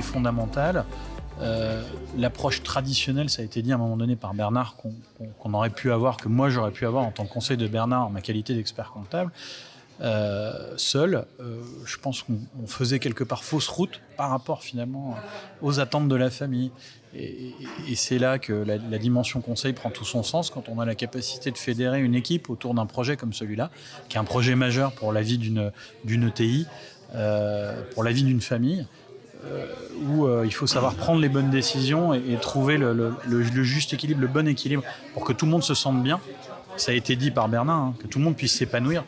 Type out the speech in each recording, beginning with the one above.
fondamentale. L'approche traditionnelle, ça a été dit à un moment donné par Bernard, qu'on aurait pu avoir, que moi j'aurais pu avoir en tant que conseil de Bernard en ma qualité d'expert comptable, seul, je pense qu'on faisait quelque part fausse route par rapport finalement aux attentes de la famille. Et c'est là que la dimension conseil prend tout son sens quand on a la capacité de fédérer une équipe autour d'un projet comme celui-là, qui est un projet majeur pour la vie d'une ETI, pour la vie d'une famille, où il faut savoir prendre les bonnes décisions et trouver le juste équilibre, le bon équilibre pour que tout le monde se sente bien. Ça a été dit par Bernard, que tout le monde puisse s'épanouir.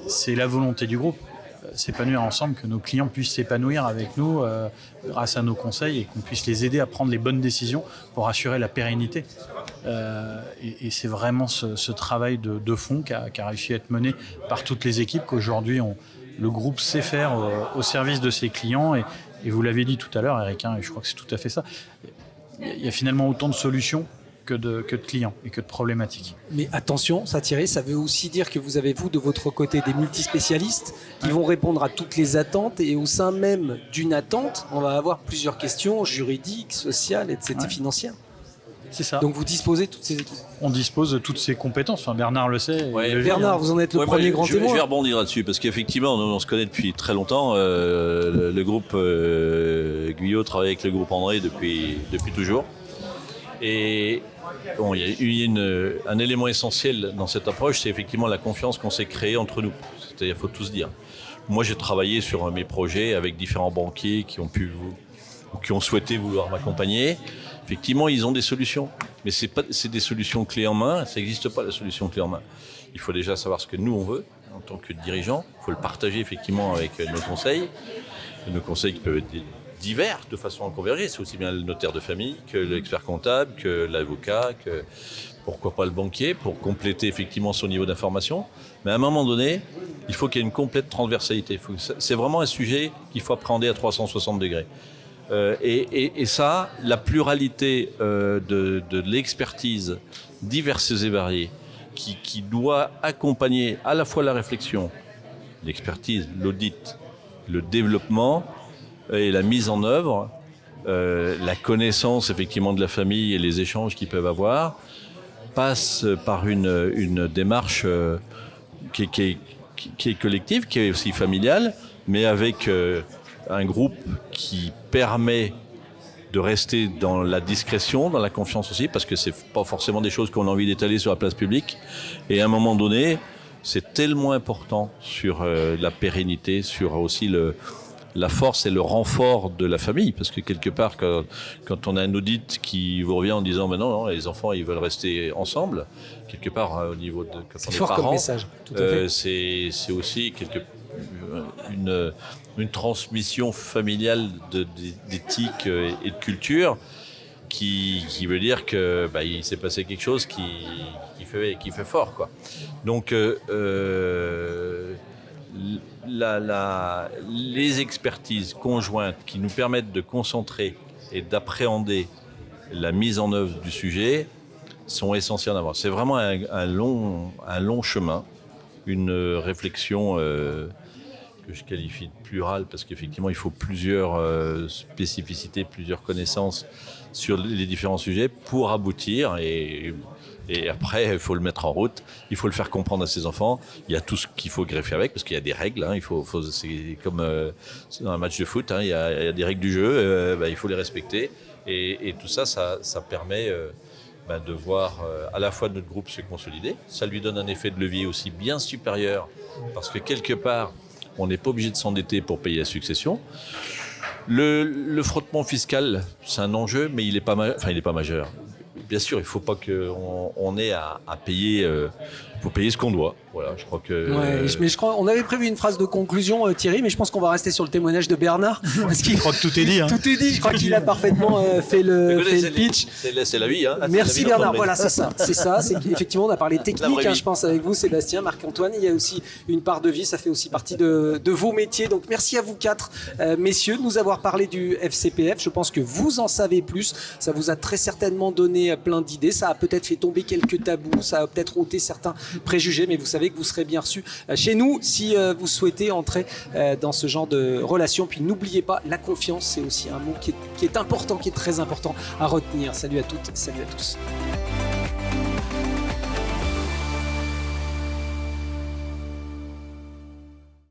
C'est la volonté du groupe, s'épanouir ensemble, que nos clients puissent s'épanouir avec nous grâce à nos conseils et qu'on puisse les aider à prendre les bonnes décisions pour assurer la pérennité. Et c'est vraiment ce travail de fond qui a réussi à être mené par toutes les équipes qu'aujourd'hui le groupe sait faire au service de ses clients. Et vous l'avez dit tout à l'heure, Eric, et je crois que c'est tout à fait ça. Il y a finalement autant de solutions que de clients et que de problématiques. Mais attention, Thierry, ça veut aussi dire que vous avez, vous, de votre côté, des multispécialistes qui vont répondre à toutes les attentes, et au sein même d'une attente, on va avoir plusieurs questions juridiques, sociales, etc., financières. C'est ça. Donc vous disposez de toutes ces équipes. On dispose de toutes ces compétences. Enfin, Bernard le sait. Bernard, vous en êtes le premier grand témoin. Je vais rebondir là-dessus parce qu'effectivement, on se connaît depuis très longtemps. Le groupe Guyot travaille avec le groupe André depuis toujours. Et bon, il y a un élément essentiel dans cette approche, c'est effectivement la confiance qu'on s'est créée entre nous. C'est-à-dire, il faut tout se dire. Moi, j'ai travaillé sur mes projets avec différents banquiers qui ont souhaité vouloir m'accompagner. Effectivement, ils ont des solutions, mais c'est des solutions clés en main. Ça n'existe pas, la solution clé en main. Il faut déjà savoir ce que nous, on veut en tant que dirigeant. Il faut le partager effectivement avec nos conseils qui peuvent être divers de façon à converger. C'est aussi bien le notaire de famille que l'expert comptable, que l'avocat, que pourquoi pas le banquier, pour compléter effectivement son niveau d'information. Mais à un moment donné, il faut qu'il y ait une complète transversalité. C'est vraiment un sujet qu'il faut appréhender à 360 degrés. Et ça, la pluralité de l'expertise diverses et variées qui doit accompagner à la fois la réflexion, l'expertise, l'audit, le développement et la mise en œuvre, la connaissance effectivement de la famille et les échanges qu'ils peuvent avoir, passe par une démarche qui est collective, qui est aussi familiale, mais avec un groupe qui permet de rester dans la discrétion, dans la confiance aussi, parce que c'est pas forcément des choses qu'on a envie d'étaler sur la place publique. Et à un moment donné, c'est tellement important sur la pérennité, sur aussi la force et le renfort de la famille, parce que quelque part, quand on a un audit qui vous revient en disant non, les enfants ils veulent rester ensemble, quelque part au niveau de quand c'est on est fort parents, comme message. Tout à fait. c'est aussi une transmission familiale d'éthique et de culture qui veut dire que il s'est passé quelque chose qui fait fort, quoi. Donc les expertises conjointes qui nous permettent de concentrer et d'appréhender la mise en œuvre du sujet sont essentielles d'avance. C'est vraiment un long chemin, une réflexion que je qualifie de plurale parce qu'effectivement il faut plusieurs spécificités, plusieurs connaissances sur les différents sujets pour aboutir et après, il faut le mettre en route, il faut le faire comprendre à ses enfants. Il y a tout ce qu'il faut greffer avec, parce qu'il y a des règles. C'est comme dans un match de foot, il y a des règles du jeu, il faut les respecter. Et tout ça permet de voir à la fois notre groupe se consolider. Ça lui donne un effet de levier aussi bien supérieur, parce que quelque part, on n'est pas obligé de s'endetter pour payer la succession. Le frottement fiscal, c'est un enjeu, mais il n'est pas majeur. Bien sûr, il ne faut pas qu'on ait à payer. Il faut payer ce qu'on doit. Voilà, je crois que. Mais je crois, on avait prévu une phrase de conclusion, Thierry, mais je pense qu'on va rester sur le témoignage de Bernard. Parce je crois que tout est dit. Tout est dit. Je crois qu'il a parfaitement fait le pitch. C'est la vie. Merci Bernard. Voilà, c'est ça. C'est qu'effectivement, on a parlé technique, je pense, avec vous, Sébastien, Marc-Antoine. Il y a aussi une part de vie. Ça fait aussi partie de vos métiers. Donc, merci à vous quatre, messieurs, de nous avoir parlé du FCPF. Je pense que vous en savez plus. Ça vous a très certainement donné plein d'idées. Ça a peut-être fait tomber quelques tabous, ça a peut-être ôté certains préjugés, mais vous savez que vous serez bien reçus chez nous si vous souhaitez entrer dans ce genre de relation. Puis n'oubliez pas, la confiance, c'est aussi un mot qui est important, qui est très important à retenir. Salut à toutes, salut à tous.